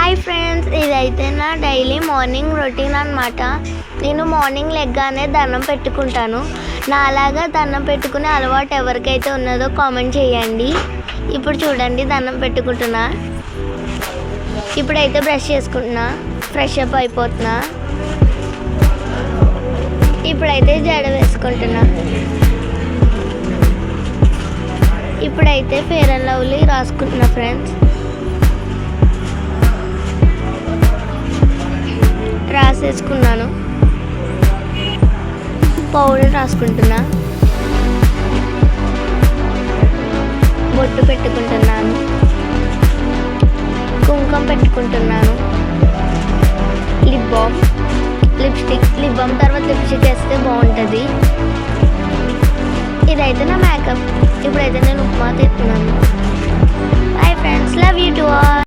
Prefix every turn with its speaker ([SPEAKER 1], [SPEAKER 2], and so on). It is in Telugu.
[SPEAKER 1] హాయ్ ఫ్రెండ్స్, ఇదైతే నా డైలీ మార్నింగ్ రొటీన్ అనమాట. నేను మార్నింగ్ లెగ్గానే దండం పెట్టుకుంటాను. నాలాగా దండం పెట్టుకునే అలవాటు ఎవరికైతే ఉన్నదో కామెంట్ చేయండి. ఇప్పుడు చూడండి, దండం పెట్టుకుంటున్నా. ఇప్పుడైతే బ్రష్ చేసుకుంటున్నా, ఫ్రెష్ అప్ అయిపోతున్నా. ఇప్పుడైతే జడ వేసుకుంటున్నా. ఇప్పుడైతే ఫెయిర్ అండ్ లవ్లీ రాసుకుంటున్నా ఫ్రెండ్స్. రాసేసుకున్నాను. పౌడర్ రాసుకుంటున్నా. బొట్టు పెట్టుకుంటున్నాను. కుంకుమ పెట్టుకుంటున్నాను. Lip balm, lipstick. Lip balm తర్వాత లిప్స్టిక్ వేస్తే బాగుంటుంది. ఇదైతే నా మేకప్. ఇప్పుడైతే నేను ఉప్మా తింటున్నాను. Bye friends, love you to all.